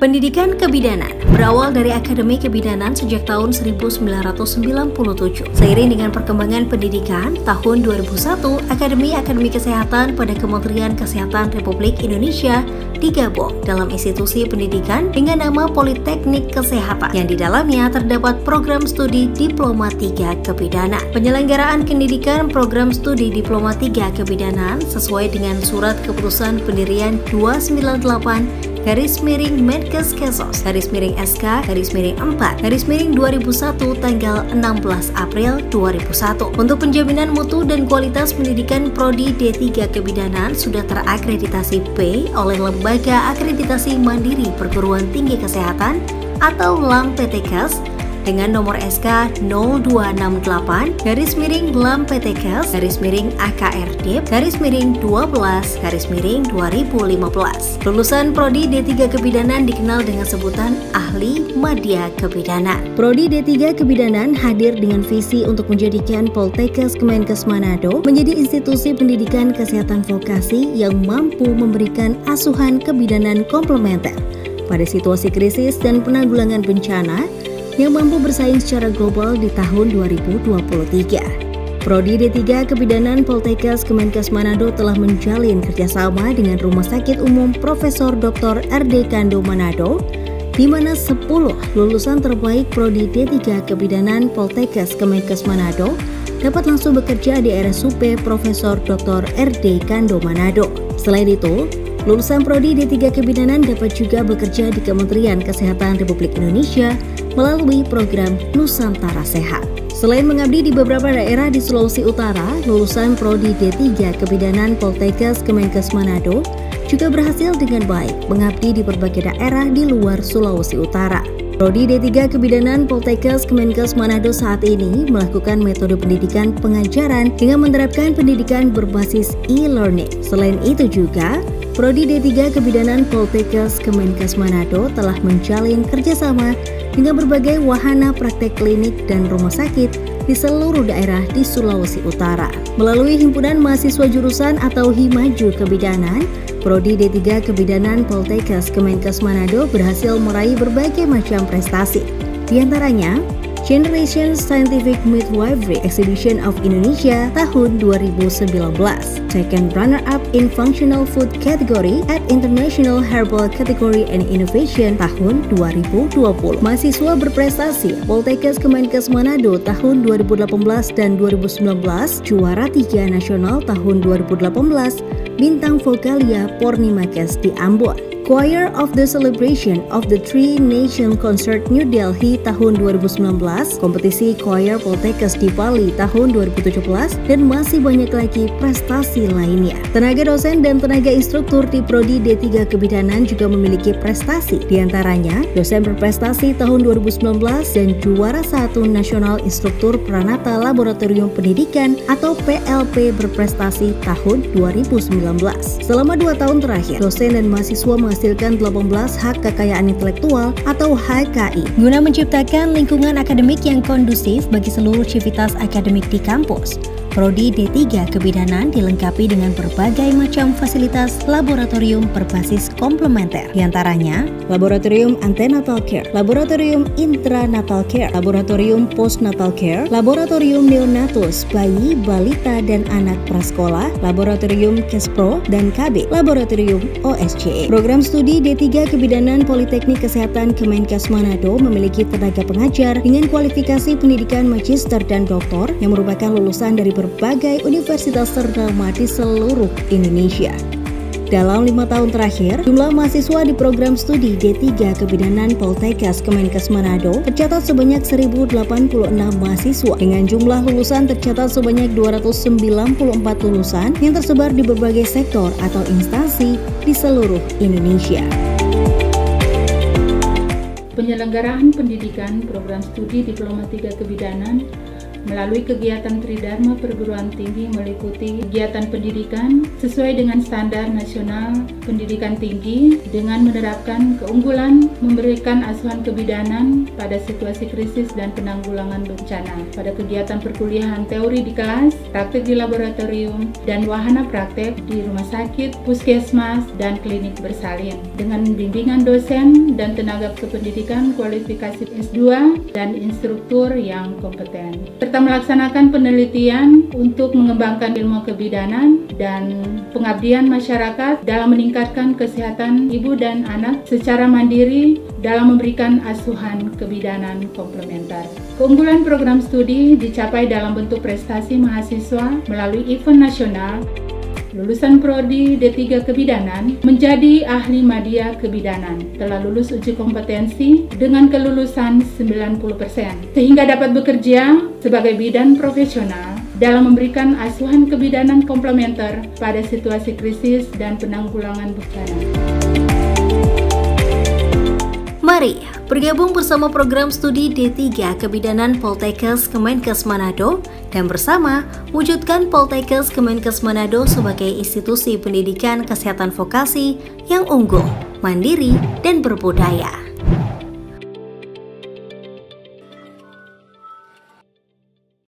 Pendidikan kebidanan berawal dari Akademi Kebidanan sejak tahun 1997. Seiring dengan perkembangan pendidikan, tahun 2001, Akademi Kesehatan pada Kementerian Kesehatan Republik Indonesia digabung dalam institusi pendidikan dengan nama Politeknik Kesehatan, yang di dalamnya terdapat program studi Diploma 3 Kebidanan. Penyelenggaraan pendidikan program studi Diploma 3 Kebidanan sesuai dengan Surat Keputusan Pendirian 298/Kesos/SK/4/2001 tanggal 16 April 2001. Untuk penjaminan mutu dan kualitas pendidikan Prodi D3 Kebidanan sudah terakreditasi B oleh Lembaga Akreditasi Mandiri Perguruan Tinggi Kesehatan atau LAM-PTKes dengan nomor SK 0268-LAM-PTKes/AKRD/12/2015. Lulusan Prodi D3 Kebidanan dikenal dengan sebutan Ahli Madya Kebidanan. Prodi D3 Kebidanan hadir dengan visi untuk menjadikan Poltekkes Kemenkes Manado menjadi institusi pendidikan kesehatan vokasi yang mampu memberikan asuhan kebidanan komplementer pada situasi krisis dan penanggulangan bencana yang mampu bersaing secara global di tahun 2023. Prodi D3 Kebidanan Poltekkes Kemenkes Manado telah menjalin kerjasama dengan Rumah Sakit Umum Profesor Dr. R.D. Kando Manado, di mana 10 lulusan terbaik Prodi D3 Kebidanan Poltekkes Kemenkes Manado dapat langsung bekerja di RSUP Profesor Dr. R.D. Kando Manado. Selain itu, lulusan Prodi D3 Kebidanan dapat juga bekerja di Kementerian Kesehatan Republik Indonesia melalui program Nusantara Sehat. Selain mengabdi di beberapa daerah di Sulawesi Utara, lulusan Prodi D3 Kebidanan Poltekkes Kemenkes Manado juga berhasil dengan baik mengabdi di berbagai daerah di luar Sulawesi Utara. Prodi D3 Kebidanan Poltekkes Kemenkes Manado saat ini melakukan metode pendidikan pengajaran dengan menerapkan pendidikan berbasis e-learning. Selain itu juga, Prodi D3 Kebidanan Poltekkes Kemenkes Manado telah menjalin kerjasama dengan berbagai wahana praktek klinik dan rumah sakit di seluruh daerah di Sulawesi Utara. Melalui Himpunan Mahasiswa Jurusan atau Himaju Kebidanan, Prodi D3 Kebidanan Poltekkes Kemenkes Manado berhasil meraih berbagai macam prestasi. Di antaranya, Generation Scientific Midwifery Exhibition of Indonesia tahun 2019, second runner-up in Functional Food Category at International Herbal Category and Innovation tahun 2020. Mahasiswa berprestasi Poltekkes Kemenkes Manado tahun 2018 dan 2019, juara 3 nasional tahun 2018, bintang vokalia Pornimakes di Ambon. Choir of the Celebration of the Three Nation Concert New Delhi tahun 2019, kompetisi choir Poltekkes di Bali tahun 2017, dan masih banyak lagi prestasi lainnya. Tenaga dosen dan tenaga instruktur di Prodi D3 Kebidanan juga memiliki prestasi. Di antaranya, dosen berprestasi tahun 2019 dan juara 1 Nasional Instruktur Pranata Laboratorium Pendidikan atau PLP berprestasi tahun 2019. Selama 2 tahun terakhir, dosen dan mahasiswa menghasilkan 18 hak kekayaan intelektual atau HKI guna menciptakan lingkungan akademik yang kondusif bagi seluruh civitas akademik di kampus. Prodi D3 Kebidanan dilengkapi dengan berbagai macam fasilitas laboratorium berbasis komplementer, di antaranya Laboratorium Antenatal Care, Laboratorium Intranatal Care, Laboratorium Postnatal Care, Laboratorium Neonatus, Bayi, Balita, dan Anak Prasekolah, Laboratorium Kespro dan KB, Laboratorium OSCE. Program studi D3 Kebidanan Politeknik Kesehatan Kemenkes Manado memiliki tenaga pengajar dengan kualifikasi pendidikan magister dan doktor yang merupakan lulusan dari berbagai universitas ternama di seluruh Indonesia. Dalam 5 tahun terakhir, jumlah mahasiswa di program studi D3 Kebidanan Poltekkes Kemenkes Manado tercatat sebanyak 1.086 mahasiswa, dengan jumlah lulusan tercatat sebanyak 294 lulusan yang tersebar di berbagai sektor atau instansi di seluruh Indonesia. Penyelenggaraan pendidikan program studi Diploma 3 Kebidanan melalui kegiatan Tridharma Perguruan Tinggi meliputi kegiatan pendidikan sesuai dengan standar nasional pendidikan tinggi dengan menerapkan keunggulan memberikan asuhan kebidanan pada situasi krisis dan penanggulangan bencana. Pada kegiatan perkuliahan teori di kelas, praktek di laboratorium, dan wahana praktek di rumah sakit, puskesmas, dan klinik bersalin dengan bimbingan dosen dan tenaga kependidikan kualifikasi S2 dan instruktur yang kompeten, serta melaksanakan penelitian untuk mengembangkan ilmu kebidanan dan pengabdian masyarakat dalam meningkatkan kesehatan ibu dan anak secara mandiri dalam memberikan asuhan kebidanan komplementer. Keunggulan program studi dicapai dalam bentuk prestasi mahasiswa melalui event nasional. Lulusan Prodi D3 Kebidanan menjadi ahli media kebidanan, telah lulus uji kompetensi dengan kelulusan 90%, sehingga dapat bekerja sebagai bidan profesional dalam memberikan asuhan kebidanan komplementer pada situasi krisis dan penanggulangan bencana. Mari bergabung bersama program studi D3 Kebidanan Poltekkes Kemenkes Manado dan bersama wujudkan Poltekkes Kemenkes Manado sebagai institusi pendidikan kesehatan vokasi yang unggul, mandiri, dan berbudaya.